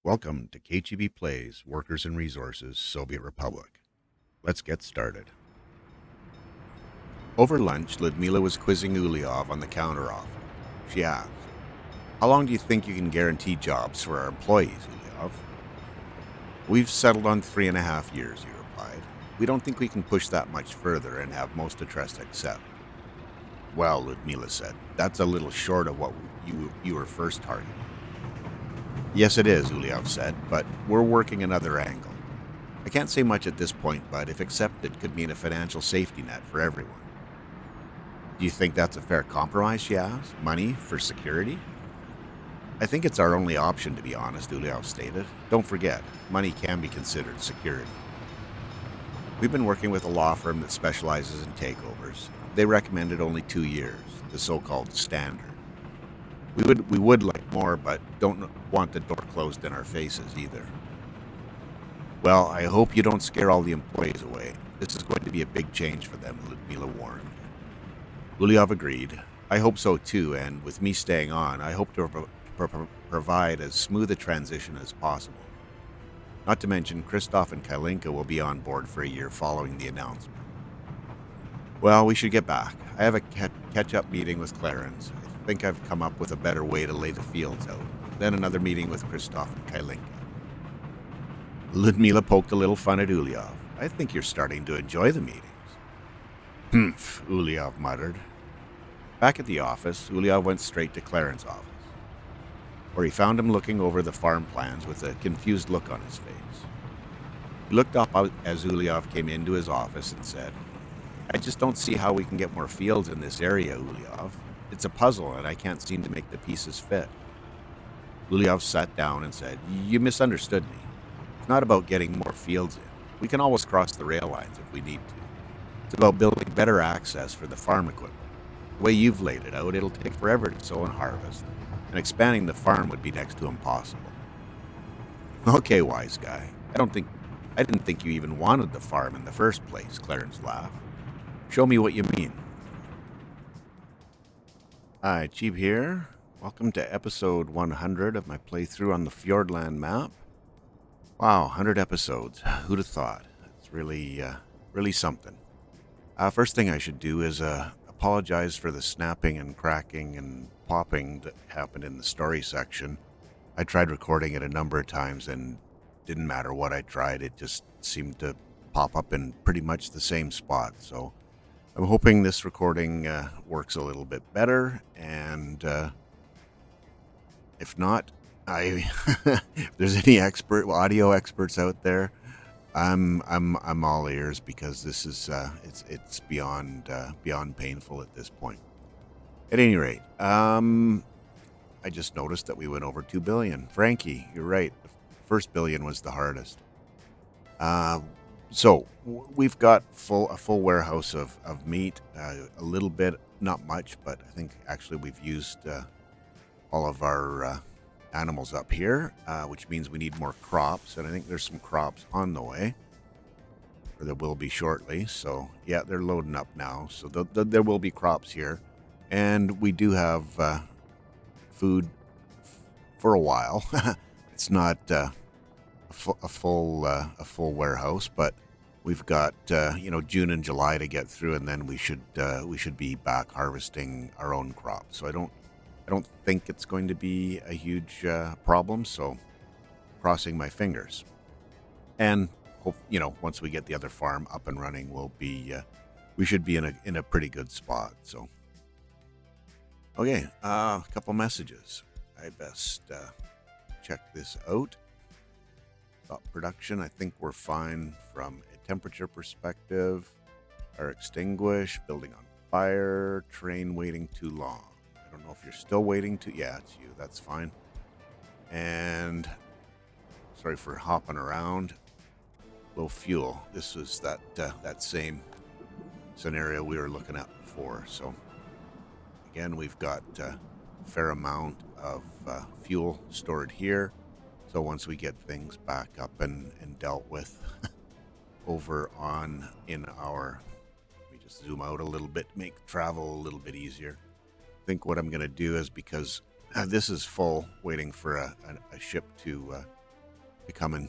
Welcome to kcheebplays, Workers and Resources, Soviet Republic. Let's get started. Over lunch, Ludmila was quizzing Uliov on the counteroffer. She asked, "How long do you think you can guarantee jobs for our employees, Uliov?" "We've settled on 3.5 years," he replied. "We don't think we can push that much further and have most of Trust accept." "Well," Ludmila said, "that's a little short of what you were first targeting." "Yes, it is," Uliov said, "but we're working another angle. I can't say much at this point, but if accepted, could mean a financial safety net for everyone." "Do you think that's a fair compromise?" she asked. "Money for security?" "I think it's our only option, to be honest," Uliov stated. "Don't forget, money can be considered security. We've been working with a law firm that specializes in takeovers. They recommended only 2 years, the so-called standard. We would like more, but don't want the door closed in our faces either." "Well, I hope you don't scare all the employees away. This is going to be a big change for them," Ludmila warned. Uliov agreed. "I hope so too, and with me staying on, I hope to provide as smooth a transition as possible. Not to mention, Christoph and Kalinka will be on board for a year following the announcement." "Well, we should get back. I have a catch-up meeting with Clarence. I think I've come up with a better way to lay the fields out. Then another meeting with Christoph and Kalinka." Ludmila poked a little fun at Uliov. "I think you're starting to enjoy the meetings." "Humph," Uliov muttered. Back at the office, Uliov went straight to Clarence's office, where he found him looking over the farm plans with a confused look on his face. He looked up as Uliov came into his office and said, "I just don't see how we can get more fields in this area, Uliov. It's a puzzle, and I can't seem to make the pieces fit." Uliov sat down and said, "You misunderstood me. It's not about getting more fields in. We can always cross the rail lines if we need to. It's about building better access for the farm equipment. The way you've laid it out, it'll take forever to sow and harvest, and expanding the farm would be next to impossible." "Okay, wise guy. I didn't think you even wanted the farm in the first place," Clarence laughed. "Show me what you mean." Hi, Cheeb here. Welcome to episode 100 of my playthrough on the Fjordland map. Wow, 100 episodes. Who'd have thought? It's really something. First thing I should do is apologize for the snapping and cracking and popping that happened in the story section. I tried recording it a number of times and didn't matter what I tried, it just seemed to pop up in pretty much the same spot. So I'm hoping this recording works a little bit better, and if not, if there's any audio experts out there, I'm all ears, because this is it's beyond painful at this point. At any rate, I just noticed that we went over 2 billion. Frankie, you're right. The first billion was the hardest. So we've got a full warehouse of meat, a little bit, not much, but I think actually we've used all of our animals up here, which means we need more crops, and I think there's some crops on the way, or there will be shortly. So yeah, they're loading up now, so there will be crops here, and we do have food for a while. It's not a full warehouse, but we've got June and July to get through, and then we should be back harvesting our own crops. So I don't think it's going to be a huge problem. So crossing my fingers, and hope once we get the other farm up and running, we should be in a pretty good spot. So okay, a couple messages. I best check this out. Stop production. I think we're fine from a temperature perspective. Are extinguished. Building on fire. Train waiting too long. I don't know if you're still waiting to. Yeah, it's you. That's fine. And sorry for hopping around. Low fuel. This was that same scenario we were looking at before. So again, we've got a fair amount of fuel stored here. So once we get things back up and dealt with over on in our, let me just zoom out a little bit, make travel a little bit easier. I think what I'm going to do is, because this is full, waiting for a ship to to come and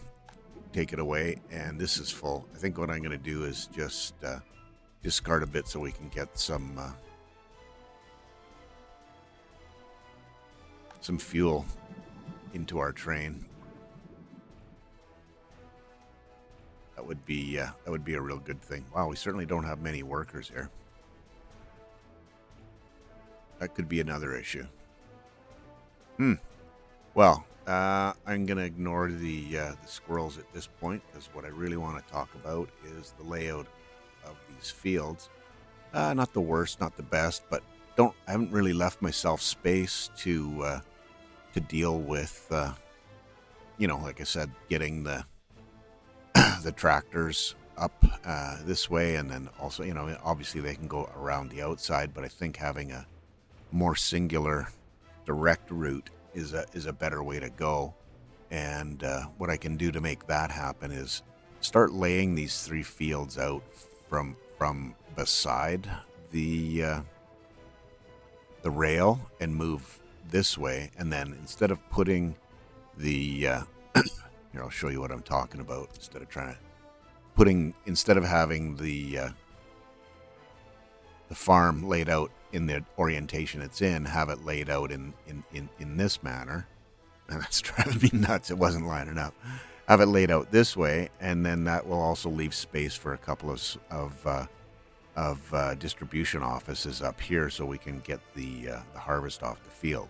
take it away. And this is full. I think what I'm going to do is just discard a bit so we can get some fuel into our train. That would be a real good thing. Wow, we certainly don't have many workers here. That could be another issue. Well, I'm going to ignore the squirrels at this point, because what I really want to talk about is the layout of these fields. Not the worst, not the best, but I haven't really left myself space to deal with, like I said, getting the the tractors up this way, and then also, obviously they can go around the outside, but I think having a more singular direct route is a better way to go. And what I can do to make that happen is start laying these 3 fields out from beside the rail and move this way, and then instead of putting the here, I'll show you what I'm talking about. Instead of having the farm laid out in the orientation it's in, have it laid out in this manner. And that's driving me nuts. It wasn't lining up. Have it laid out this way, and then that will also leave space for a couple of distribution offices up here, so we can get the harvest off the field.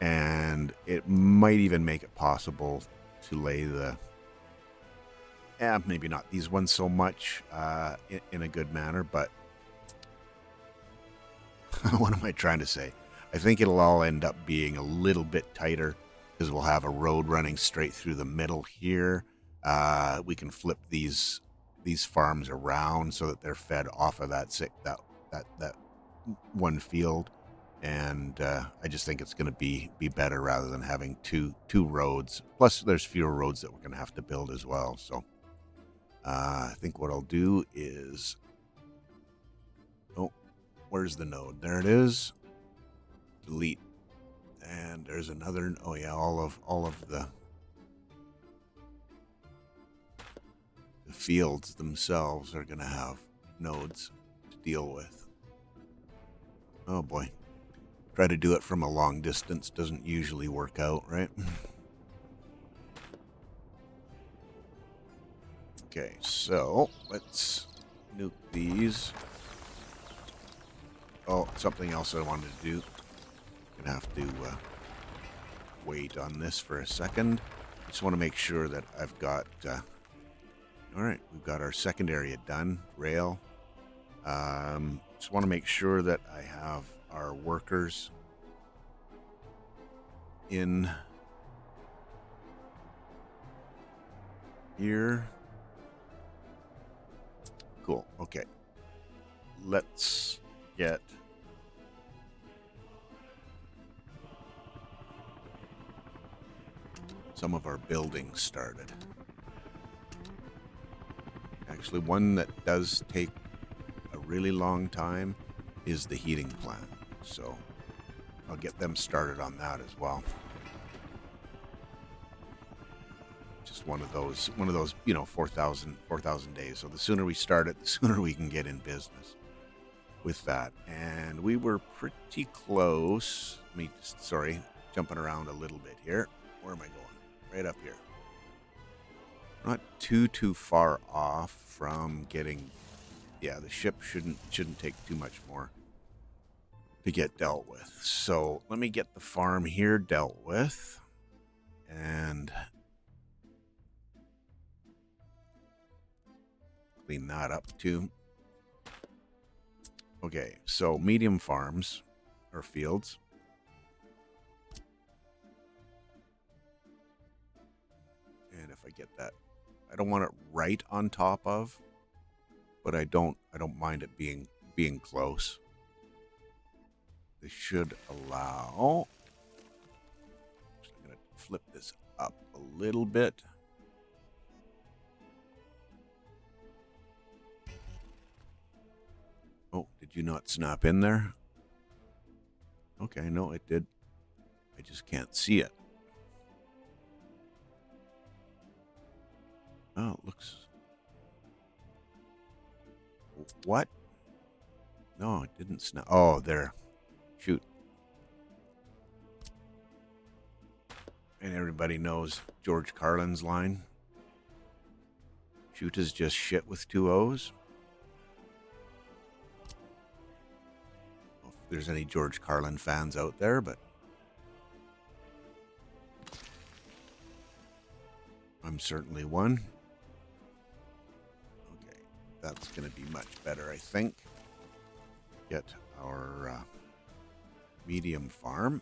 And it might even make it possible to lay maybe not these ones so much in a good manner, but what am I trying to say? I think it'll all end up being a little bit tighter, because we'll have a road running straight through the middle here. We can flip these farms around so that they're fed off of that one field. And I just think it's going to be better rather than having two roads. Plus, there's fewer roads that we're going to have to build as well. So I think what I'll do is, where's the node? There it is. Delete. And there's another. Oh yeah, all of the fields themselves are going to have nodes to deal with. Oh boy. Try to do it from a long distance doesn't usually work out, right? Okay, so let's nuke these. Oh, something else I wanted to do. Gonna have to wait on this for a second. Just want to make sure that I've got all right, we've got our second area done, rail. Just want to make sure that I have our workers in here. Cool. Okay. Let's get some of our buildings started. Actually, one that does take a really long time is the heating plant. So I'll get them started on that as well. Just one of those, 4,000 days. So the sooner we start it, the sooner we can get in business with that. And we were pretty close. Jumping around a little bit here. Where am I going? Right up here. Not too far off from getting. Yeah, the ship shouldn't take too much more to get dealt with. So let me get the farm here dealt with, and clean that up too. Okay, so medium farms or fields. And if I get that, I don't want it right on top of, but I don't mind it being close. This should allow. I'm going to flip this up a little bit. Oh, did you not snap in there? Okay, no, it did. I just can't see it. looks... What? No, it didn't snow. Oh, there. Shoot. And everybody knows George Carlin's line. Shoot is just shit with 2 O's. I don't know if there's any George Carlin fans out there, but I'm certainly one. Okay, that's going to be much better, I think. Get our medium farm.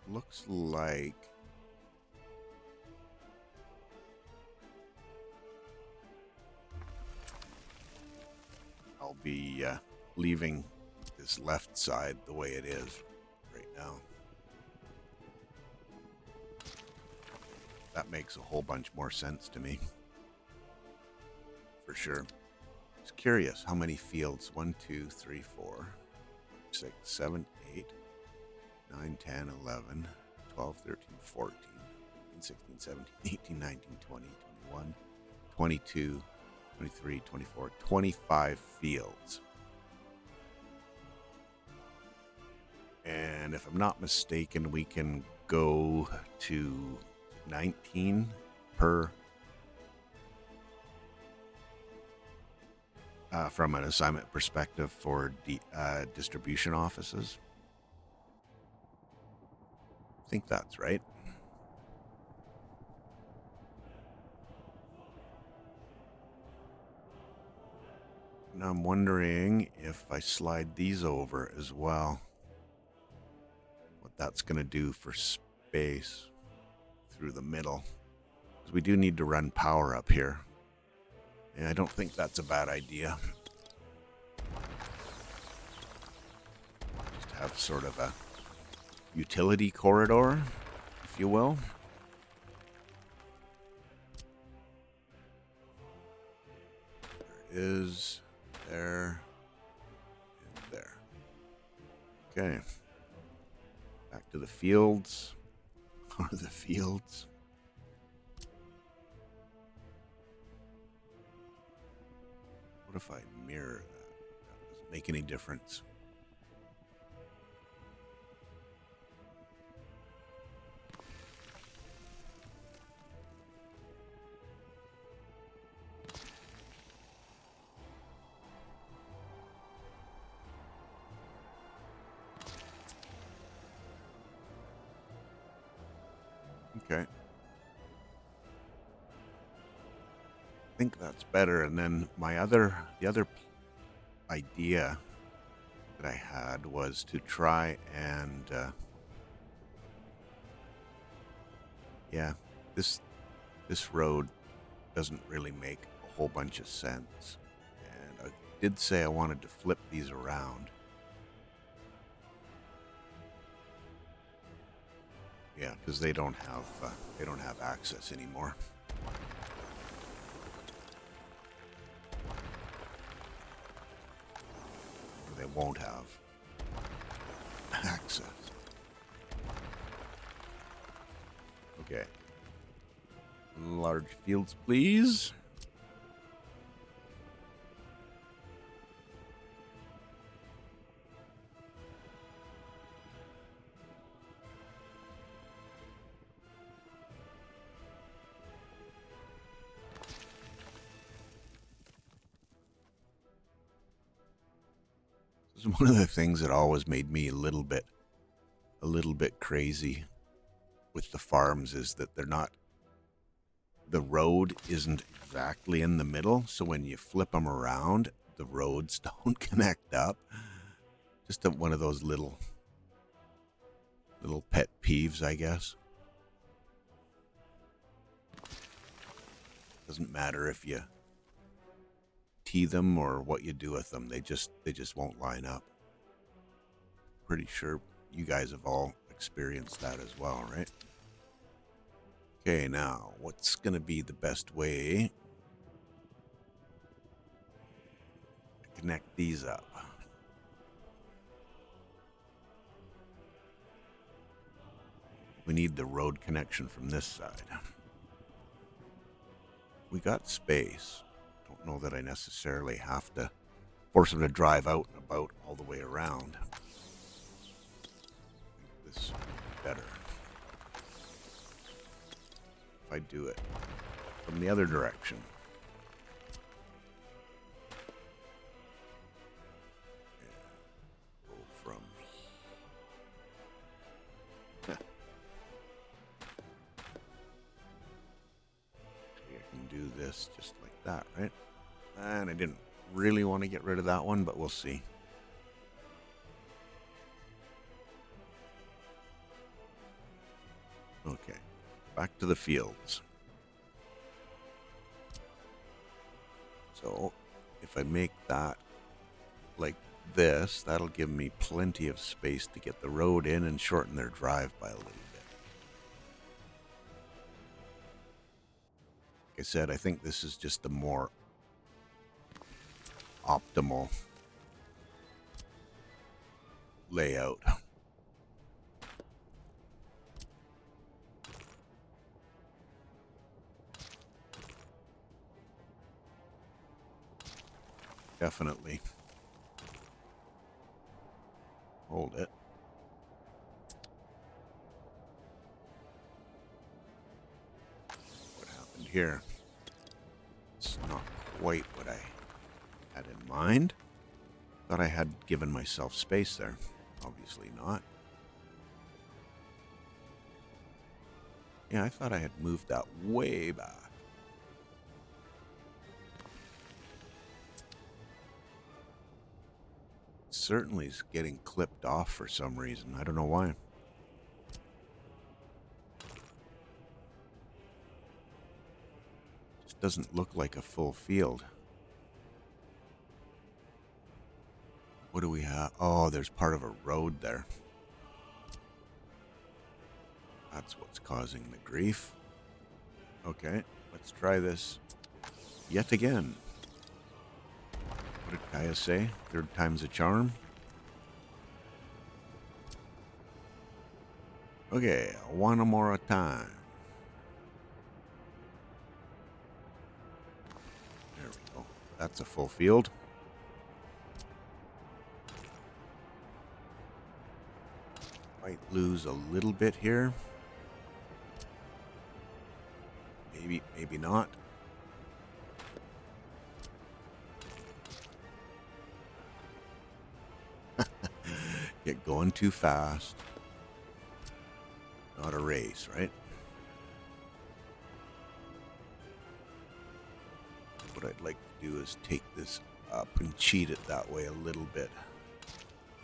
Looks like I'll be leaving this left side the way it is right now. That makes a whole bunch more sense to me. For sure. Just curious how many fields. 1, 2, 3, 4, 6, 7, 8, 9, 10, 11, 12, 13, 14, 15, 16, 17, 18, 19, 20, 21, 22, 23, 24, 25 fields. And if I'm not mistaken, we can go to 19 per from an assignment perspective for distribution offices. I think that's right. And I'm wondering if I slide these over as well, what that's going to do for space through the middle. Because we do need to run power up here. And I don't think that's a bad idea. Just have sort of a utility corridor, if you will. There it is. There. And there. Okay. Back to the fields. Or the fields. What if I mirror that? That doesn't make any difference. Okay. I think that's better. And then the other idea that I had was to try and this road doesn't really make a whole bunch of sense. And I did say I wanted to flip these around. Yeah, because they don't have access anymore. Or they won't have access. Okay. Large fields, please. This is one of the things that always made me a little bit crazy with the farms is that the road isn't exactly in the middle, so when you flip them around, the roads don't connect up. Just one of those little pet peeves, I guess. Doesn't matter if you tee them or what you do with them, they just won't line up. Pretty sure you guys have all experienced that as well, right? Okay, now what's gonna be the best way to connect these up? We need the road connection from this side. We got space. Don't know that I necessarily have to force them to drive out and about all the way around. I think this would be better if I do it from the other direction. And go from I can do this just like that, right? And I didn't really want to get rid of that one, but we'll see. Okay, back to the fields. So if I make that like this, that'll give me plenty of space to get the road in and shorten their drive by a little bit. Like I said, I think this is just the more optimal layout. Definitely. Hold it. What happened here? It's not quite what I had in mind. Thought I had given myself space there. Obviously not. Yeah, I thought I had moved that way back. Certainly is getting clipped off for some reason. I don't know why. Just doesn't look like a full field. What do we have? Oh, there's part of a road there. That's what's causing the grief. Okay, let's try this yet again. What did Kaya say? Third time's a charm? Okay, one more time. There we go. That's a full field. Might lose a little bit here. Maybe not. Get going too fast. Not a race, right? What I'd like to do is take this up and cheat it that way a little bit.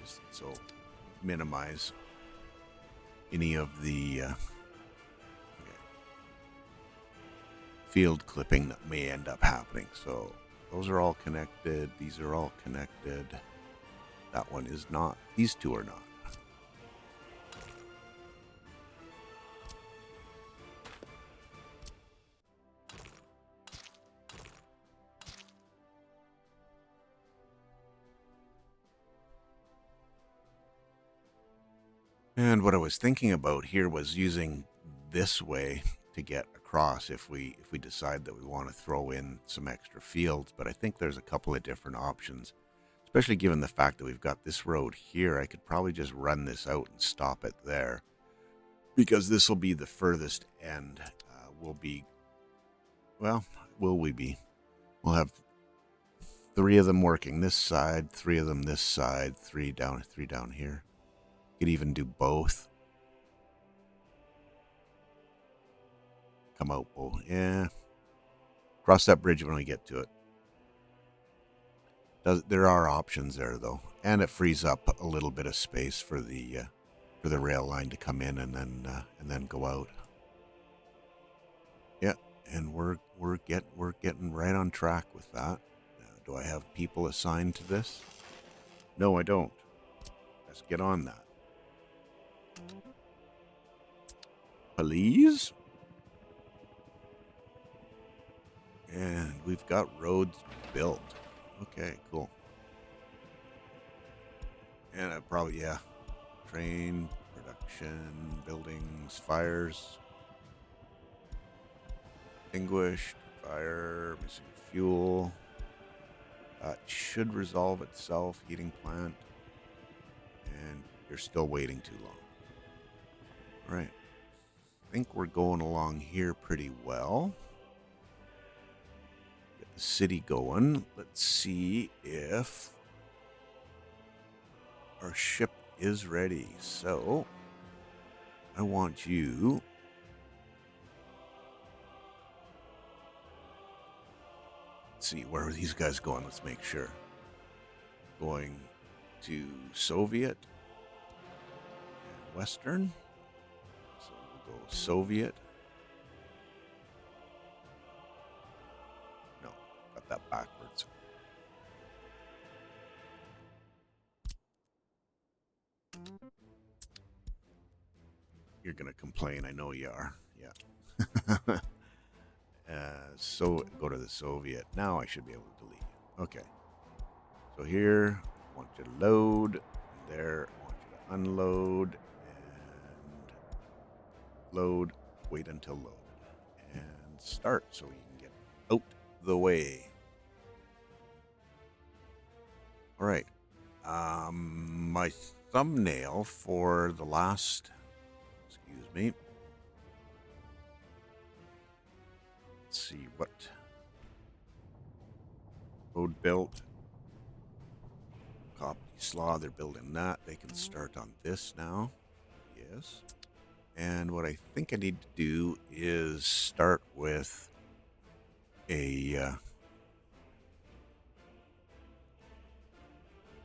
Just so minimize any of the field clipping that may end up happening. So those are all connected. These are all connected. That one is not. These two are not. And what I was thinking about here was using this way to get across if we decide that we want to throw in some extra fields. But I think there's a couple of different options, especially given the fact that we've got this road here. I could probably just run this out and stop it there, because this will be the furthest end. Will we be? We'll have 3 of them working this side, 3 of them this side, 3 down here. Could even do both. Come out, oh yeah. Cross that bridge when we get to it. There are options there though, and it frees up a little bit of space for the rail line to come in and then go out. Yeah, and we're getting right on track with that. Do I have people assigned to this? No, I don't. Let's get on that. Please? And we've got roads built. Okay, cool. And I probably, yeah, train or Production, buildings, fires, extinguished, fire, missing fuel. That should resolve itself. Heating plant. And you're still waiting too long. All right. I think we're going along here pretty well. Get the city going. Let's see if our ship is ready. So I want you see, where are these guys going? Let's make sure. Going to Soviet and Western. So we'll go Soviet. No, got that backwards. You're going to complain. I know you are. Yeah. So go to the Soviet. Now I should be able to delete it. Okay. So here, I want you to load. There, I want you to unload. And load. Wait until loaded. And start so you can get out the way. All right. My thumbnail for the last... Excuse me. Let's see what road built. Copy slaw, they're building that. They can start on this now. Yes. And what I think I need to do is start with a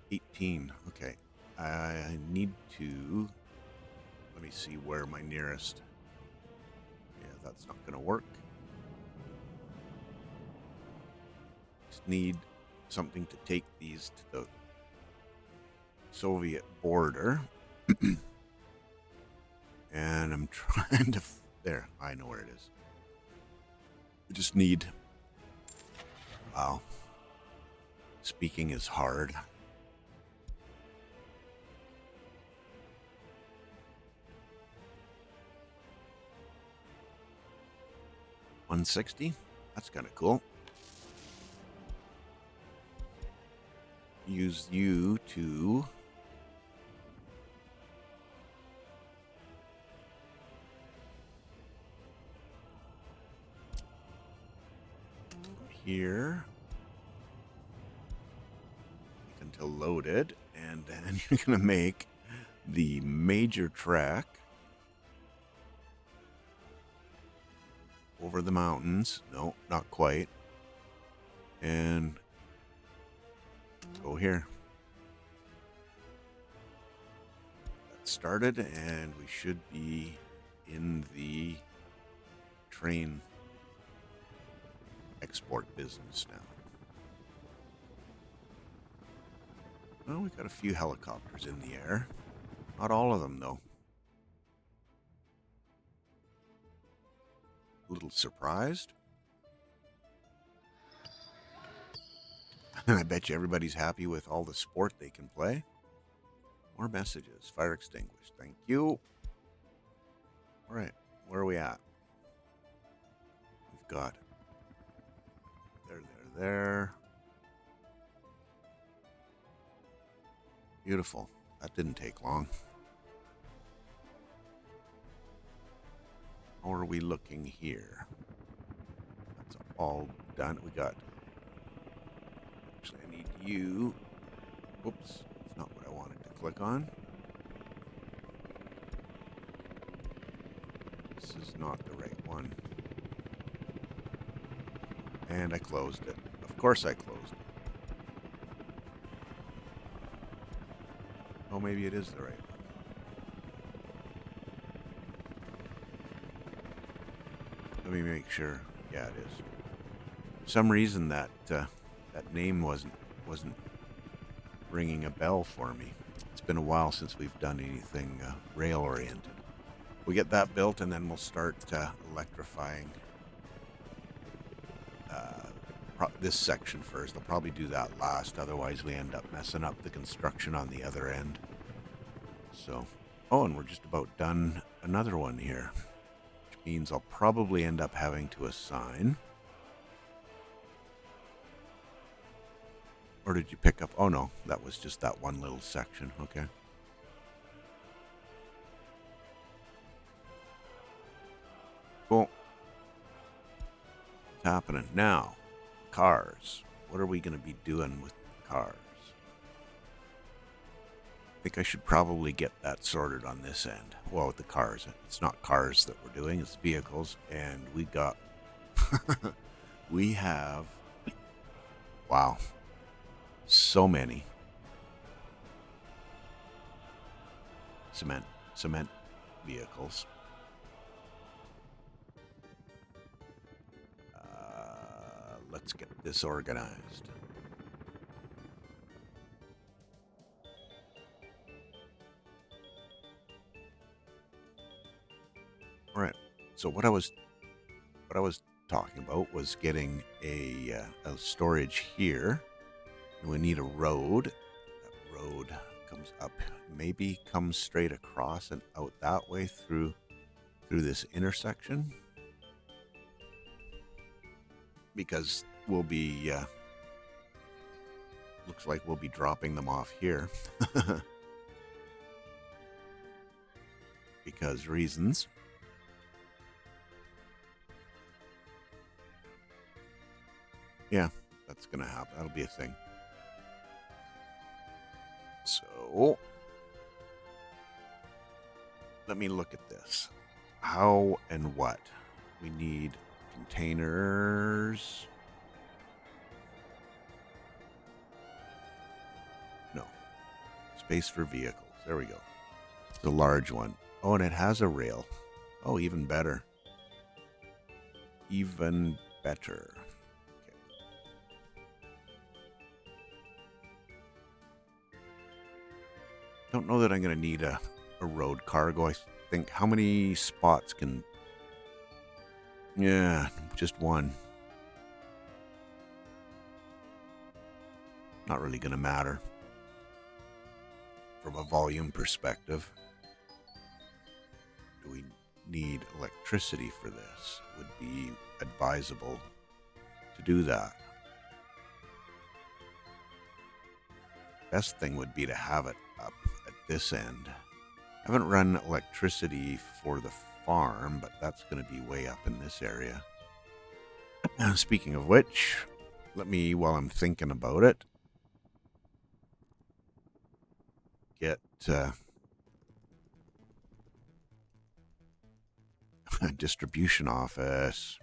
18. Okay. I need to... Let me see where my nearest... Yeah, that's not going to work. Just need something to take these to the Soviet border. And I'm trying to... There, I know where it is. I just need... Wow. Speaking is hard. $160? That's kind of cool. Use you to... Here. Until loaded. And then you're going to make the major track over the mountains. No, not quite. And go here. That started, and we should be in the train export business now. Well, we got a few helicopters in the air. Not all of them, though. A little surprised. I bet you everybody's happy with all the sport they can play. More messages. Fire extinguished. Thank you. All right. Where are we at? We've got... There. Beautiful. That didn't take long. How are we looking here? That's all done. We got... Actually, I need you. Whoops. It's not what I wanted to click on. This is not the right one. And I closed it. Of course I closed it. Oh, maybe it is the right one. Let me make sure. Yeah, it is. For some reason that that name wasn't ringing a bell for me. It's been a while since we've done anything rail oriented. We get that built, and then we'll start electrifying this section first. I'll probably do that last, otherwise we end up messing up the construction on the other end. So Oh, and we're just about done another one here, which means I'll probably end up having to assign. Or did you pick up? Oh, no, that was just that one little section. Okay. Cool. What's happening now? Cars. What are we going to be doing with cars? I think I should probably get that sorted on this end. Well, with the cars. It's not cars that we're doing, it's vehicles. And we got... we have... Wow. So many. Cement vehicles. Let's get this organized. All right. So what I was talking about was getting a storage here. And we need a road. That road comes up, maybe comes straight across and out that way through this intersection. Because we'll be, looks like we'll be dropping them off here. Because reasons. Yeah, that's going to happen. That'll be a thing. So, let me look at this. How and what? We need containers. No. Space for vehicles. There we go. It's a large one. Oh, and it has a rail. Oh, even better. Even better. Don't know that I'm going to need a road cargo. I think how many spots can... Yeah, just one. Not really going to matter from a volume perspective. Do we need electricity for this? Would be advisable to do that. Best thing would be to have it up at this end. I haven't run electricity for the farm, but that's going to be way up in this area. Speaking of which, let me, while I'm thinking about it, get a distribution office.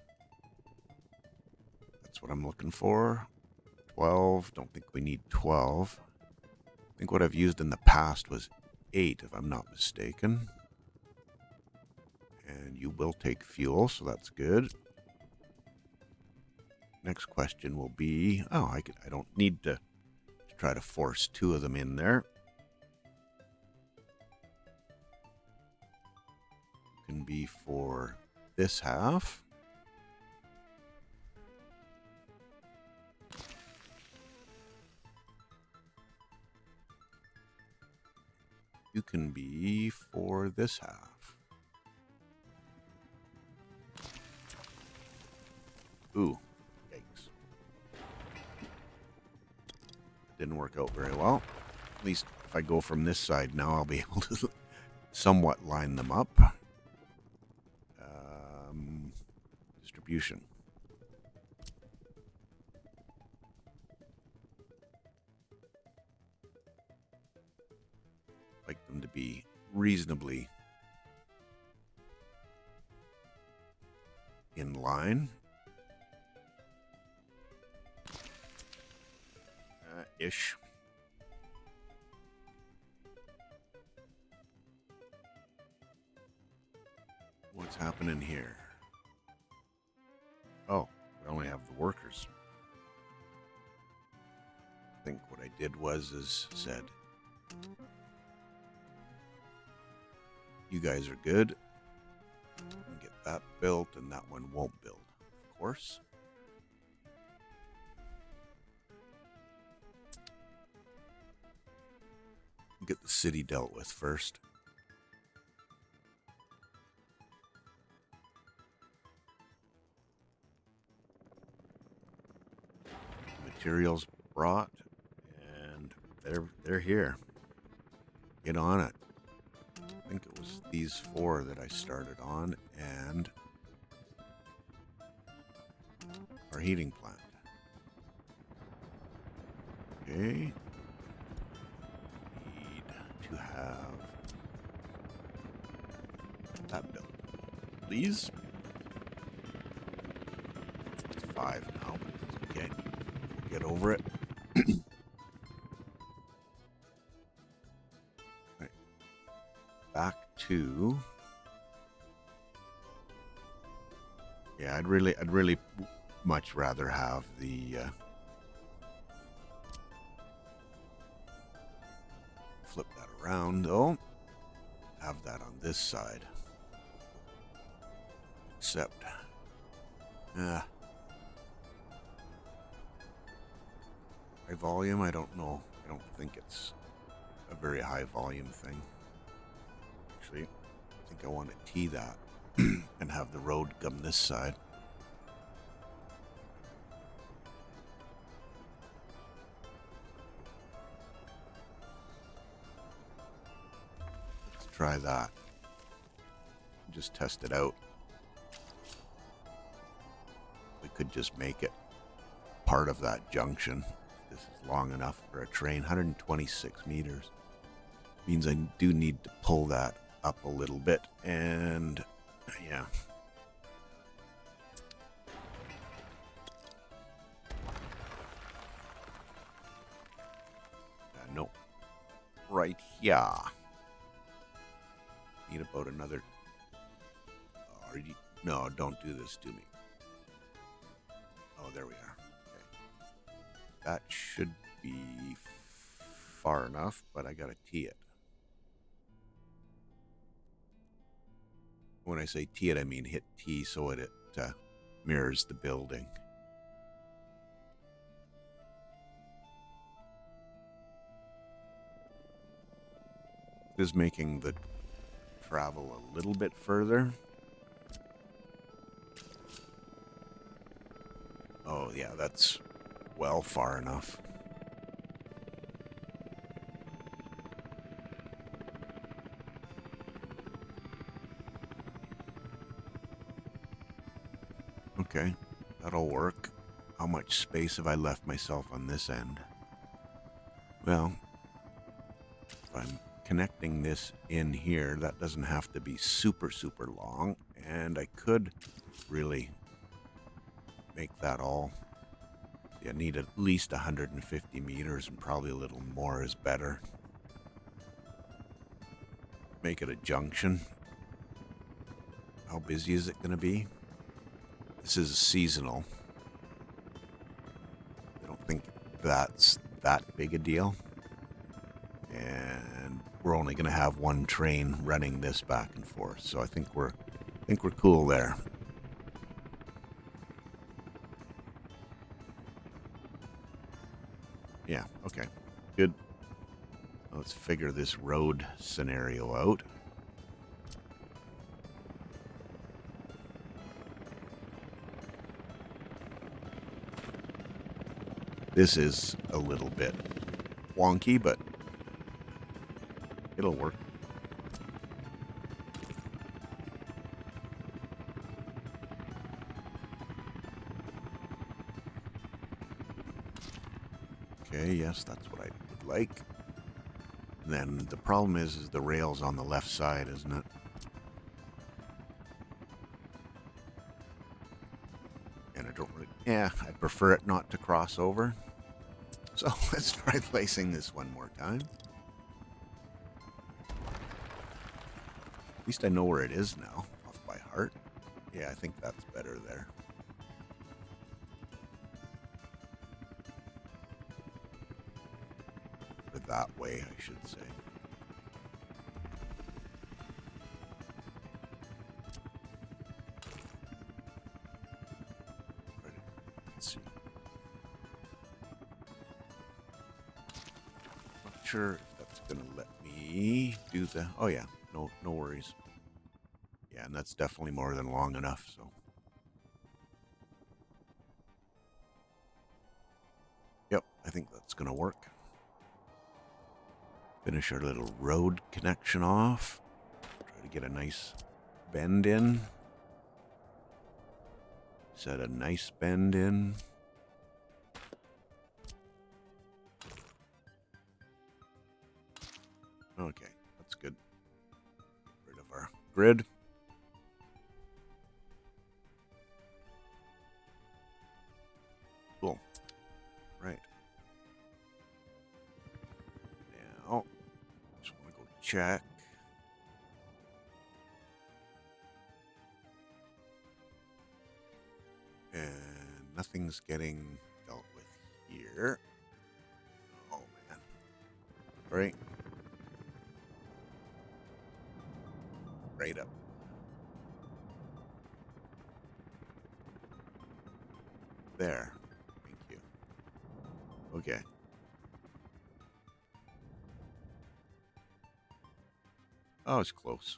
That's what I'm looking for. 12. Don't think we need 12. I think what I've used in the past was 8, if I'm not mistaken. And you will take fuel, so that's good. Next question will be, oh, I don't need to try to force 2 of them in there. Can be for this half. You can be for this half. Ooh, yikes. Didn't work out very well. At least if I go from this side now, I'll be able to somewhat line them up. Distribution. Like them to be reasonably in line. Ish. What's happening here? Oh, we only have the workers. I think what I did was said, you guys are good. Get that built, and that one won't build, of course. Get the city dealt with first. materials brought, and they're here. Get on it. I think it was these 4 that I started on, and our heating plant. Okay. Need to have that built, please. It's 5 now, but it's okay. We'll get over it. Right. Back to. Yeah, I'd really much rather have the flip that around though. Have that on this side. Except high volume, I don't know. I don't think it's a very high volume thing. Actually, I think I want to tee that and have the road come this side. Let's try that. Just test it out. We could just make it part of that junction. This is long enough for a train. 126 meters. Means I do need to pull that up a little bit, and yeah. No. Right here. Need about another. No, don't do this to me. Oh, there we are. Okay. That should be far enough, but I gotta tee it. When I say tee it, I mean hit T so it mirrors the building. This is making the travel a little bit further. Oh yeah, that's well far enough. Okay, that'll work. How much space have I left myself on this end? Well, if I'm connecting this in here, that doesn't have to be super long, and I could really make that all. I need at least 150 meters, and probably a little more is better. Make it a junction. How busy is it going to be? This is seasonal. I don't think that's that big a deal. And we're only going to have one train running this back and forth, so I think we're cool there. Yeah, okay. Good. Let's figure this road scenario out. This is a little bit wonky, but it'll work. Okay, yes, that's what I would like. And then the problem is the rail's on the left side, isn't it? And I don't really... Yeah, I prefer it not to cross over. So let's try placing this one more time. At least I know where it is now, off by heart. Yeah, I think that's better there. Or that way, I should say. Let's see. Not sure if that's gonna let me do the... Oh yeah, no worries. Yeah, and that's definitely more than long enough, so. I think that's going to work. Finish our little road connection off. Try to get a nice bend in. Set a nice bend in. Okay, that's good. Get rid of our grid. Cool. Right. Now, just want to go check. And nothing's getting dealt with here. Oh, man. Right. Right up. There. Thank you. Okay. Oh, it's close.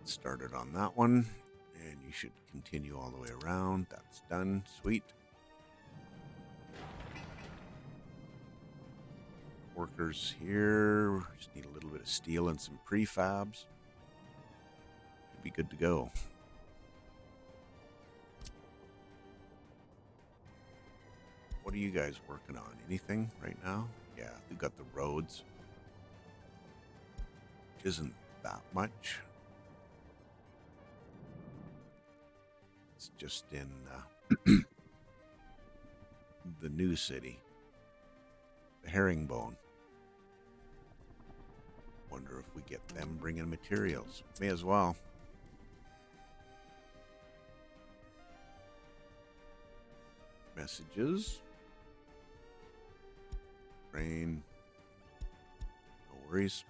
Started on that one, and you should continue all the way around. That's done. Sweet. Workers here. Just need a little bit of steel and some prefabs. Should be good to go. What are you guys working on? Anything right now? Yeah, we've got the roads, which isn't that much. It's just in the new city, the herringbone. Wonder if we get them bringing materials. May as well. Messages. Rain. No worries.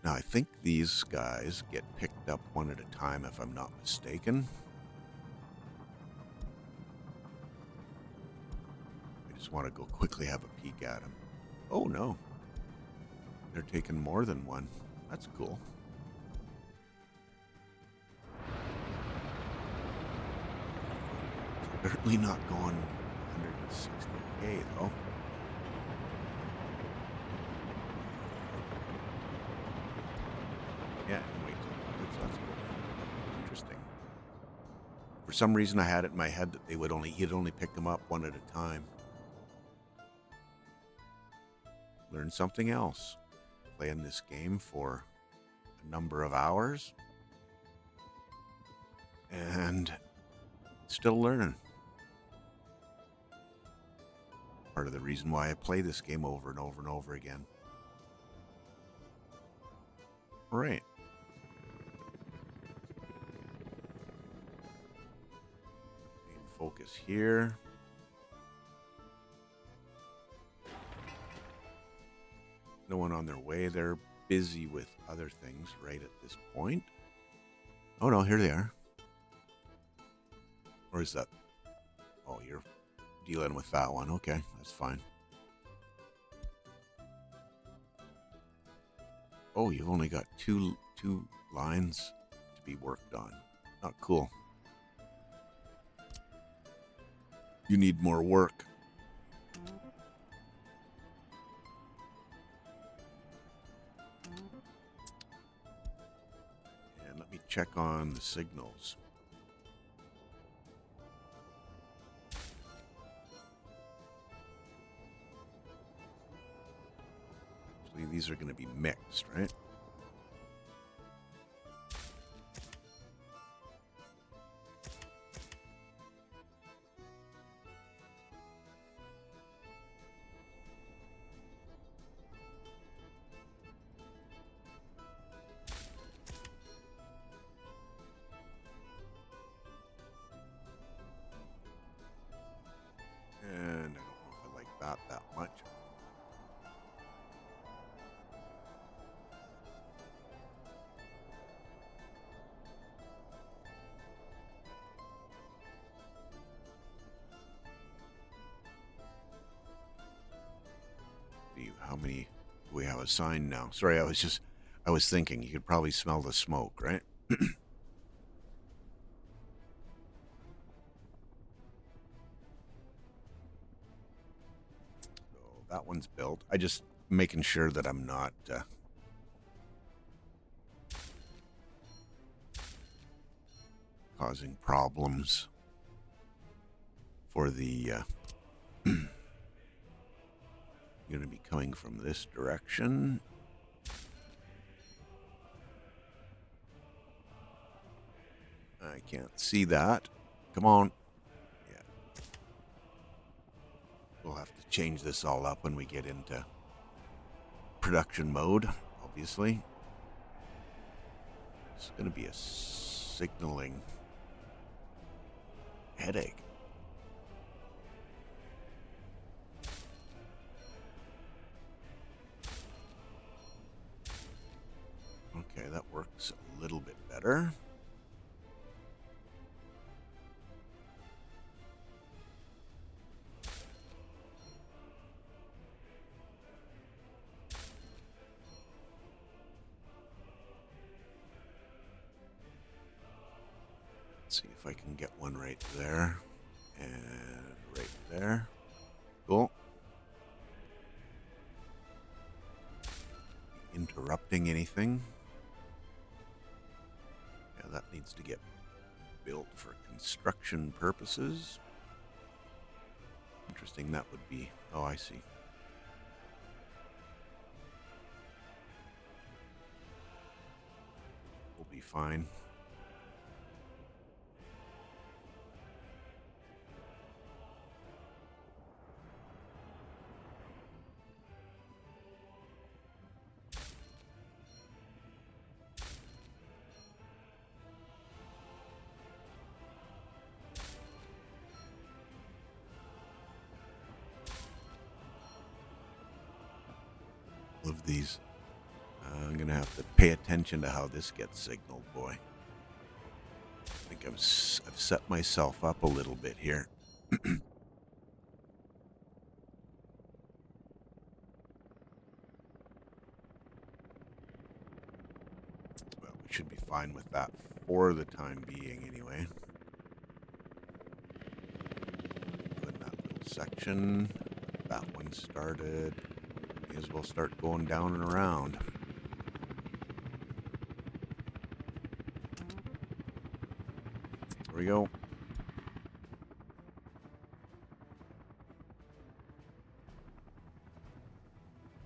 Now, I think these guys get picked up one at a time, if I'm not mistaken. I just want to go quickly have a peek at them. Oh, no. They're taking more than one. That's cool. Certainly not going 160K, though. Yeah, wait. That's cool. Interesting. For some reason, I had it in my head that he'd only pick them up one at a time. Learn something else. Playing this game for a number of hours. And still learning. Part of the reason why I play this game over and over and over again. All right. Main focus here. No one on their way. They're busy with other things right at this point. Oh no, here they are. Or is that... Oh, you're dealing with that one. Okay, that's fine. Oh, you've only got two lines to be worked on. Not cool. You need more work. And let me check on the signals. Actually, these are going to be mixed, right? And I don't know if I like that much. How many We have a sign now. Sorry, I was thinking you could probably smell the smoke, right? So that one's built. I just making sure that I'm not causing problems for the going to be coming from this direction. I can't see that. Come on. Yeah. We'll have to change this all up when we get into production mode, obviously. It's going to be a signaling headache. Okay, that works a little bit better. Let's see if I can get one right there and right there. Cool. Interrupting anything. Yeah, that needs to get built for construction purposes. Interesting, that would be... Oh, I see. We'll be fine. Of these. I'm going to have to pay attention to how this gets signaled, boy. I think I've set myself up a little bit here. Well, we should be fine with that for the time being, anyway. Doing that little section. That one started. May as well start going down and around. There we go.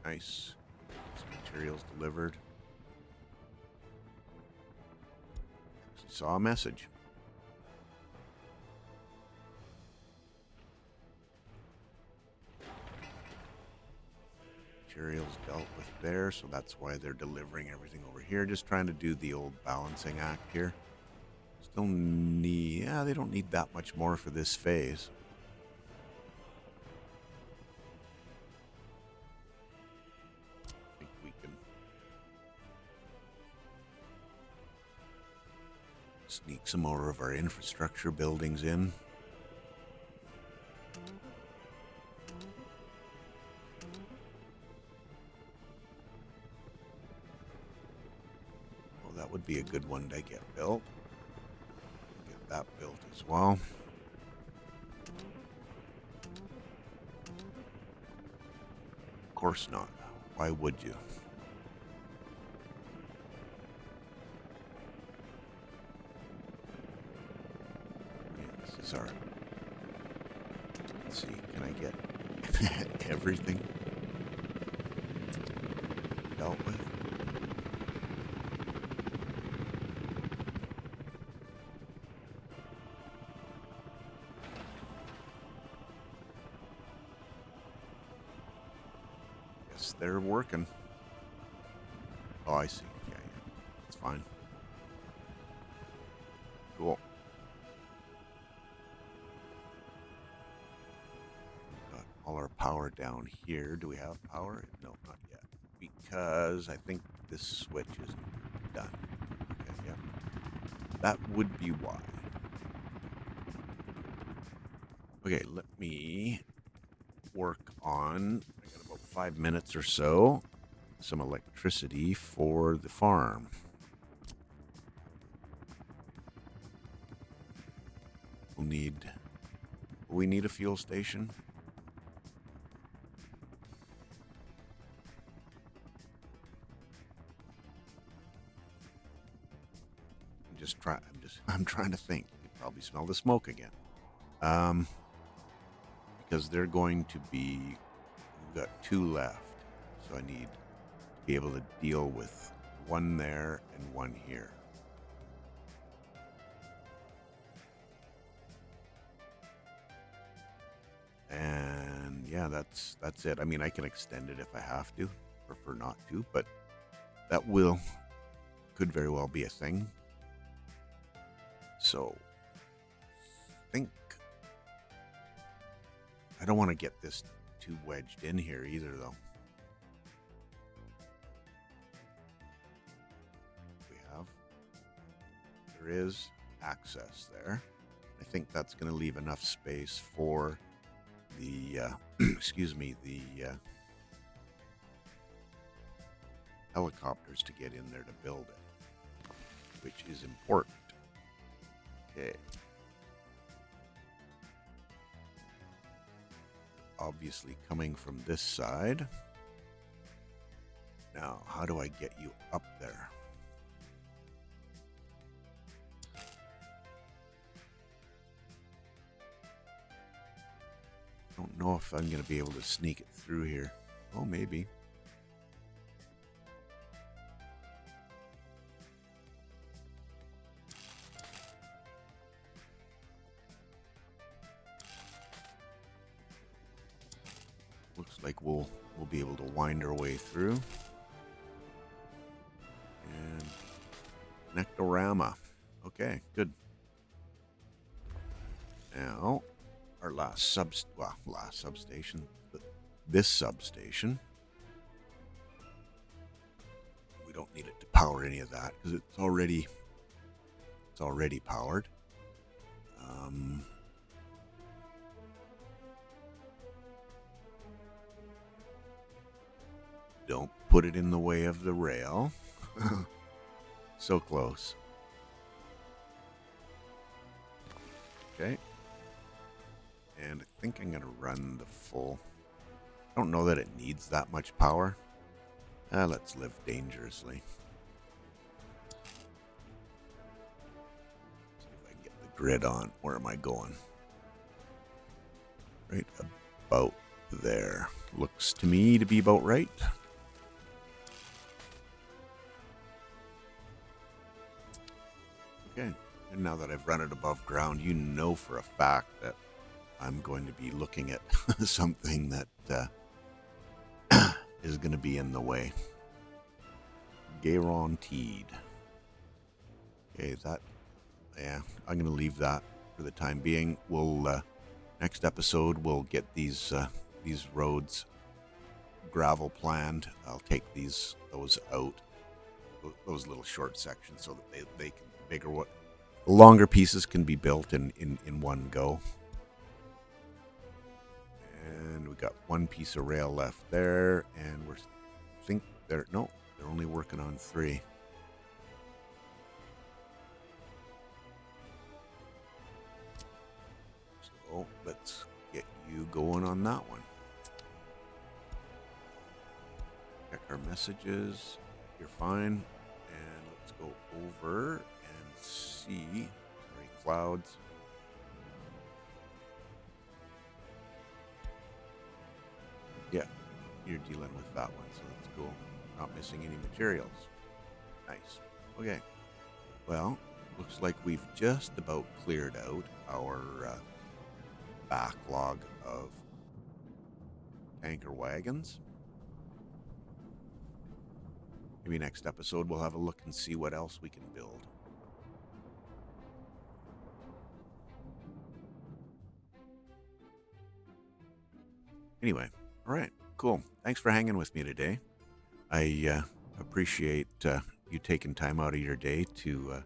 Nice. Some materials delivered. Saw a message. Materials dealt with there, so that's why they're delivering everything over here. Just trying to do the old balancing act here. Still need... Yeah, they don't need that much more for this phase. I think we can sneak some more of our infrastructure buildings in. Well, that would be a good one to get built. Get that built as well. Of course not. Why would you? This is our... Let's see, can I get everything dealt with? Yes, they're working. Oh, I see. Yeah, it's fine. Cool. Got all our power down here. Do we have power? No, not yet. Because I think this switch isn't done. Okay, yeah. That would be why. Okay, let me work on... I got about 5 minutes or so. some electricity for the farm. We need a fuel station. I'm trying to think. You can probably smell the smoke again. Because they're going to be, we've got 2 left. So I need to be able to deal with 1 there and 1 here. And yeah, that's it. I mean, I can extend it if I have to. Prefer not to, but that could very well be a thing. So I don't want to get this too wedged in here either, though. There is access there. I think that's going to leave enough space for the the helicopters to get in there to build it, which is important. Okay. Obviously coming from this side. Now, how do I get you up there? I don't know if I'm going to be able to sneak it through here. Oh, maybe. Looks like we'll be able to wind our way through. And Nectorama. Okay, good. Now, our last substation, this substation. We don't need it to power any of that because it's already powered. Don't put it in the way of the rail. So close. Okay. And I think I'm going to run the full. I don't know that it needs that much power. Let's live dangerously. See if I can get the grid on. Where am I going? Right about there. Looks to me to be about right. Okay. And now that I've run it above ground, you know for a fact that I'm going to be looking at something that is going to be in the way. Guaranteed. Okay, I'm going to leave that for the time being. We'll next episode we'll get these roads gravel planned. I'll take those out, those little short sections, so that they can the longer pieces can be built in one go. And we got 1 piece of rail left there, and they're only working on 3. So let's get you going on that one. Check our messages. You're fine. And let's go over and see. Sorry, clouds. Yeah, you're dealing with that one, so that's cool. Not missing any materials. Nice. Okay. Well, looks like we've just about cleared out our backlog of tanker wagons. Maybe next episode we'll have a look and see what else we can build. Anyway. All right, cool. Thanks for hanging with me today. I appreciate you taking time out of your day to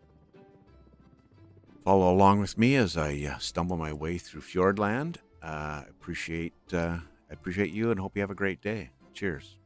follow along with me as I stumble my way through Fjordland. I appreciate you and hope you have a great day. Cheers.